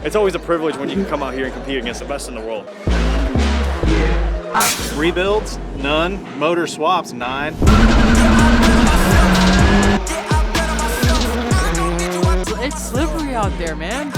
It's always a privilege when you can come out here and compete against the best in the world. Rebuilds, none. Motor swaps, 9. It's slippery out there, man.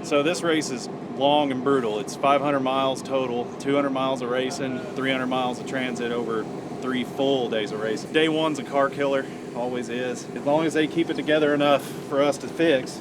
So this race is long and brutal. It's 500 miles total, 200 miles of racing, 300 miles of transit over 3 full days of racing. Day one's a car killer, always is. As long as they keep it together enough for us to fix,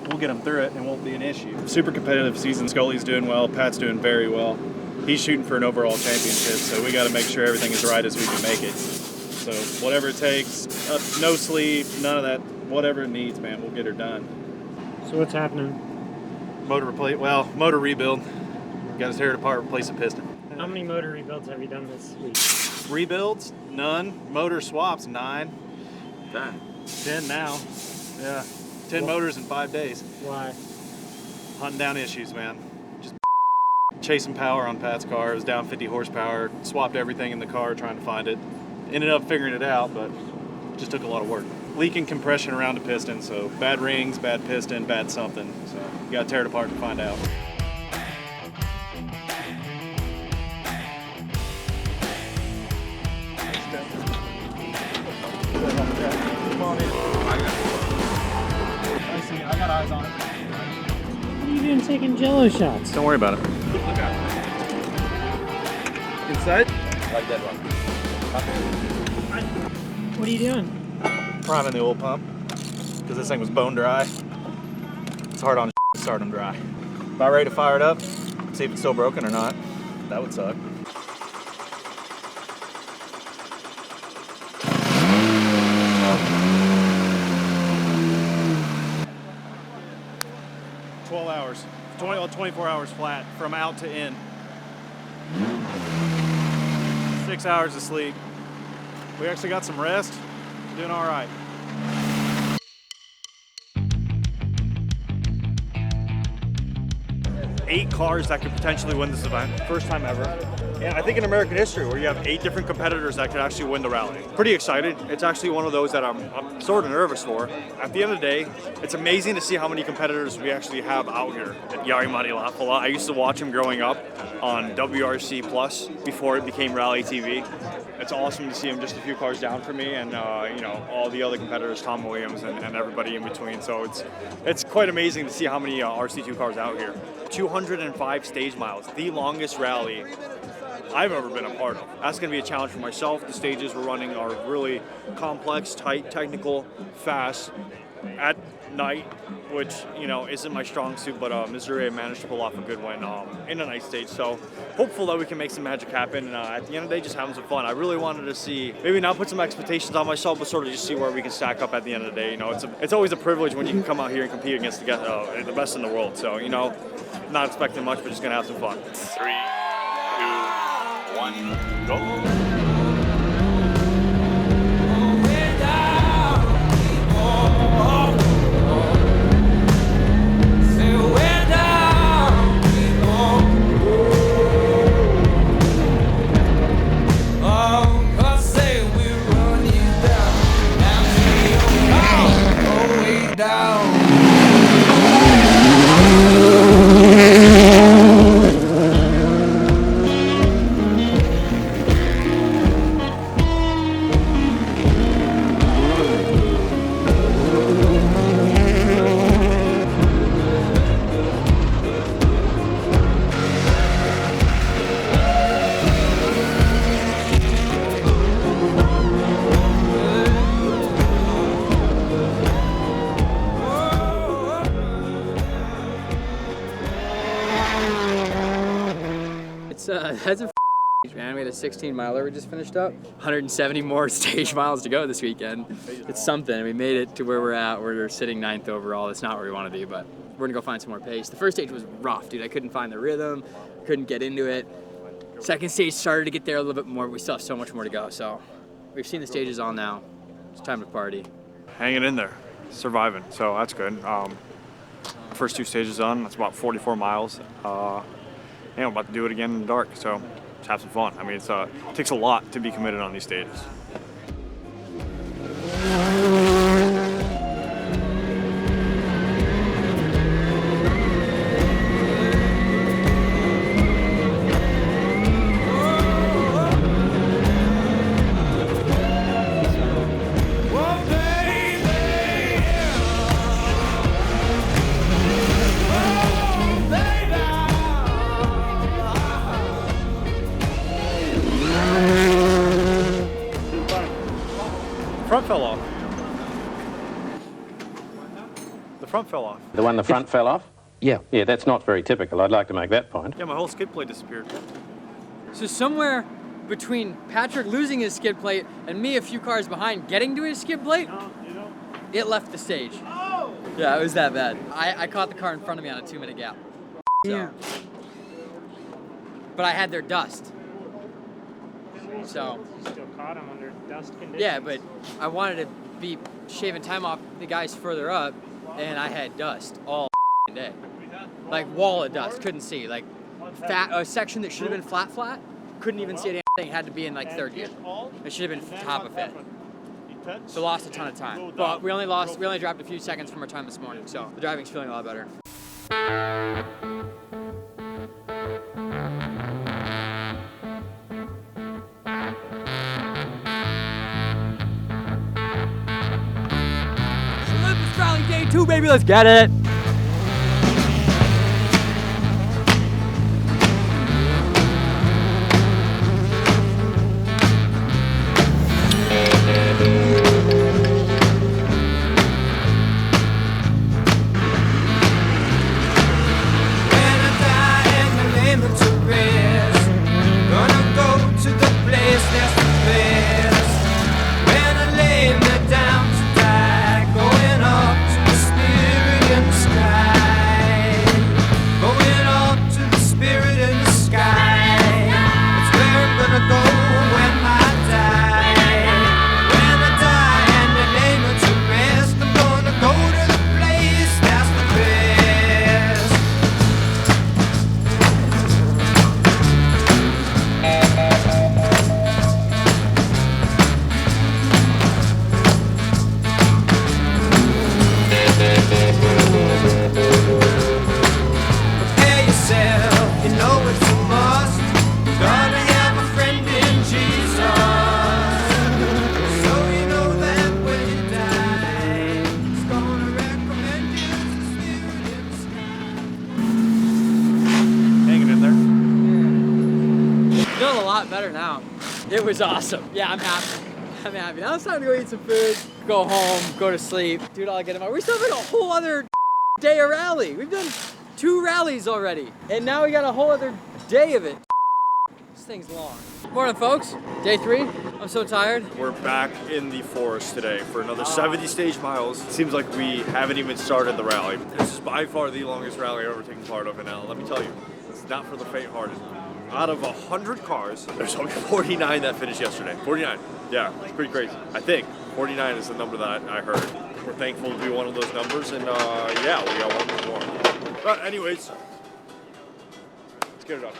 we'll get them through it and won't be an issue. Super competitive season. Scully's doing well, Pat's doing very well. He's shooting for an overall championship, so we got to make sure everything is right as we can make it. So whatever it takes, no sleep, none of that, whatever it needs, man, we'll get her done. So what's happening? Motor rebuild. Got to tear it apart, replace a piston. How many motor rebuilds have you done this week? Rebuilds, none. Motor swaps, 9. 10. 10 now. Yeah. 10 motors in 5 days. Why? Hunting down issues, man. Just chasing power on Pat's car. It was down 50 horsepower. Swapped everything in the car trying to find it. Ended up figuring it out, but just took a lot of work. Leaking compression around the piston, so bad rings, bad piston, bad something. So you gotta tear it apart to find out. Come on in. I see it. I got eyes on it. What are you doing taking jello shots? Don't worry about it. Inside? Like that one. What are you doing? Priming the oil pump because this thing was bone dry. It's hard on to start them dry. About ready to fire it up, see if it's still broken or not. That would suck. Hours, 24 hours flat from out to in. 6 hours of sleep. We actually got some rest. Doing all right. Eight cars that could potentially win this event. First time ever. And I think in American history where you have 8 different competitors that could actually win the rally. Pretty excited. It's actually one of those that I'm sort of nervous for. At the end of the day, it's amazing to see how many competitors we actually have out here at Yarimari Lafala. I used to watch him growing up on WRC Plus before it became Rally TV. It's awesome to see him just a few cars down from me, and you know, all the other competitors, Tom Williams and everybody in between. So it's quite amazing to see how many RC2 cars out here. 205 stage miles, the longest rally I've ever been a part of. That's going to be a challenge for myself. The stages we're running are really complex, tight, technical, fast, at night, which, you know, isn't my strong suit, but Missouri managed to pull off a good win in a night stage. So hopeful that we can make some magic happen, and at the end of the day, just having some fun. I really wanted to see, maybe not put some expectations on myself, but sort of just see where we can stack up at the end of the day. You know, it's always a privilege when you can come out here and compete against the best in the world. So, you know, not expecting much, but just gonna have some fun. 3, 2, 1, go. That's a man. We had a 16 miler we just finished up. 170 more stage miles to go this weekend. It's something. We made it to where we're at. We're sitting 9th overall. It's not where we want to be, but we're gonna go find some more pace. The first stage was rough, dude. I couldn't find the rhythm, couldn't get into it. Second stage started to get there a little bit more, but we still have so much more to go. So we've seen the stages all now. It's time to party. Hanging in there, surviving. So that's good. First 2 stages done. That's about 44 miles. I'm about to do it again in the dark, so let's have some fun. I mean, it takes a lot to be committed on these stages. Front fell off. The front fell off. The one the front fell off? Yeah. Yeah, that's not very typical. I'd like to make that point. Yeah, my whole skid plate disappeared. So somewhere between Patrick losing his skid plate and me a few cars behind getting to his skid plate, it left the stage. Oh! Yeah, it was that bad. I caught the car in front of me on a 2-minute gap. So. But I had their dust. So. You still caught him under dust conditions. Yeah, but I wanted to be shaving time off the guys further up, and I had dust all day. Like wall of dust, couldn't see. Like a section that should have been flat, couldn't even see a damn thing. It had to be in like third gear. It should have been top of it. So lost a ton of time. But we only dropped a few seconds from our time this morning, so the driving's feeling a lot better. Olympus Rally Day 2, baby, let's get it! Better now. It was awesome. Yeah, I'm happy. I'm happy. Now it's time to go eat some food, go home, go to sleep, do it all again tomorrow. We still have like a whole other day of rally. We've done 2 rallies already, and now we got a whole other day of it. This thing's long. Morning, folks. Day 3. I'm so tired. We're back in the forest today for another 70 stage miles. It seems like we haven't even started the rally. This is by far the longest rally I've ever taken part of, and let me tell you, it's not for the faint-hearted. Out of 100 cars, there's only 49 that finished yesterday. 49. Yeah, it's pretty crazy. I think 49 is the number that I heard. We're thankful to be one of those numbers, and yeah, we got one more. But anyways, let's get it up.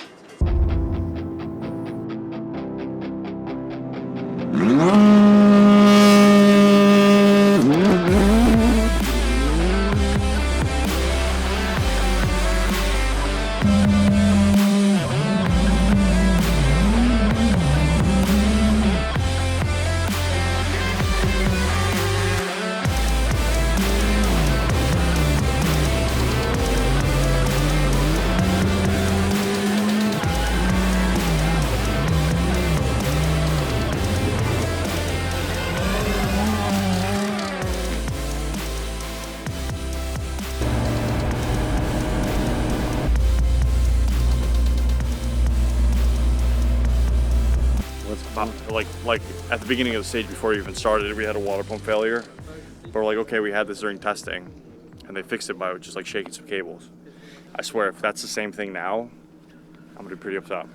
Like at the beginning of the stage before we even started, we had a water pump failure. But we're like, okay, we had this during testing, and they fixed it by just like shaking some cables. I swear, if that's the same thing now, I'm gonna be pretty upset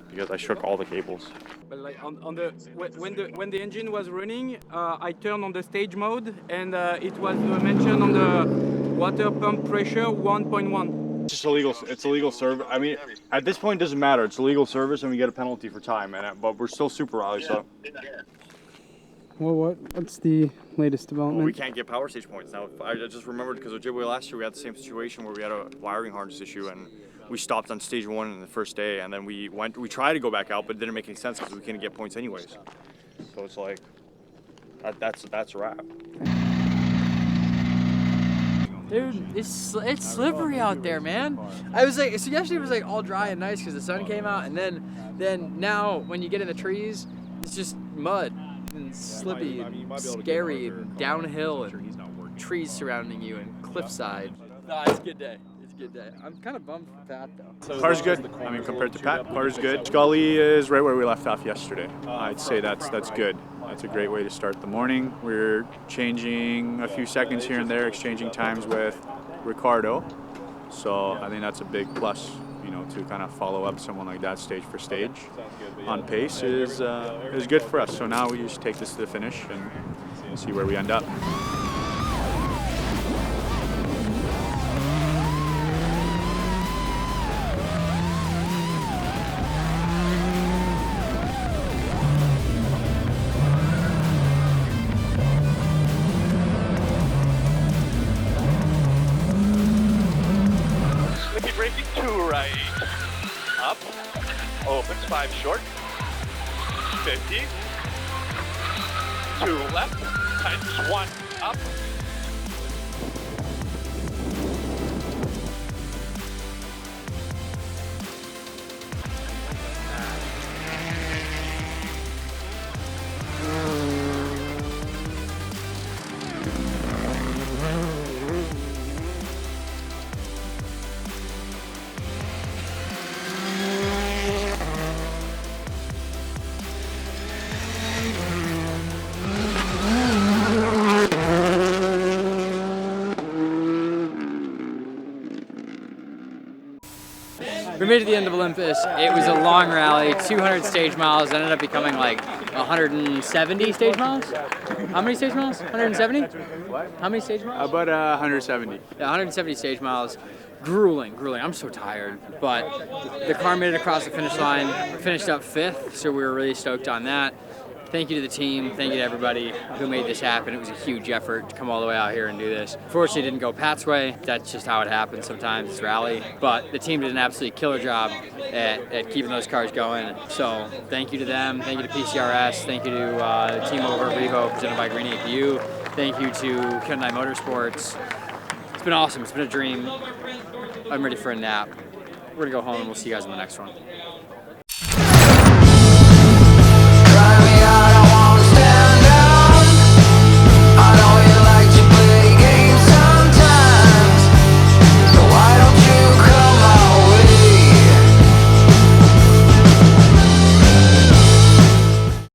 because I shook all the cables. But like when the engine was running, I turned on the stage mode, and it was mentioned on the water pump pressure 1.1. It's just illegal. It's illegal service. I mean, at this point, it doesn't matter. It's illegal service, and we get a penalty for time. But we're still Super Rally, so Well, what's the latest development? we can't get power stage points now. I just remembered because Ojibwe last year we had the same situation where we had a wiring harness issue, and we stopped on stage 1 in the first day, and then we tried to go back out, but it didn't make any sense because we couldn't get points anyways. So it's like that's a wrap. Dude, it's slippery out there, man. I was like, so yesterday was like all dry and nice because the sun came out, and then now when you get in the trees, it's just mud and slippy and scary and downhill and trees surrounding you and cliffside. No, it's a good day. It's a good day. I'm kind of bummed for Pat though. Car's good. I mean, compared to Pat, car's good. Scully is right where we left off yesterday. I'd say that's good. That's a great way to start the morning. We're changing a few seconds here and there, exchanging times with Ricardo. So I think that's a big plus, you know, to kind of follow up someone like that stage for stage on pace is good for us. So now we just take this to the finish and see where we end up. Braking 2 right, up, opens 5 short, 50, 2 left, tightens 1 up, We made it to the end of Olympus. It was a long rally, 200 stage miles. It ended up becoming like 170 stage miles. How many stage miles? 170? How many stage miles? About 170. Yeah, 170 stage miles. Grueling. I'm so tired. But the car made it across the finish line. We finished up 5th, so we were really stoked on that. Thank you to the team, thank you to everybody who made this happen. It was a huge effort to come all the way out here and do this. Fortunately, it didn't go Pat's way. That's just how it happens sometimes, it's rally. But the team did an absolutely killer job at keeping those cars going. So thank you to them, thank you to PCRS, thank you to the team over at REVO presented by GREEN APU. Thank you to REVO Motorsports. It's been awesome, it's been a dream. I'm ready for a nap. We're gonna go home and we'll see you guys in the next one.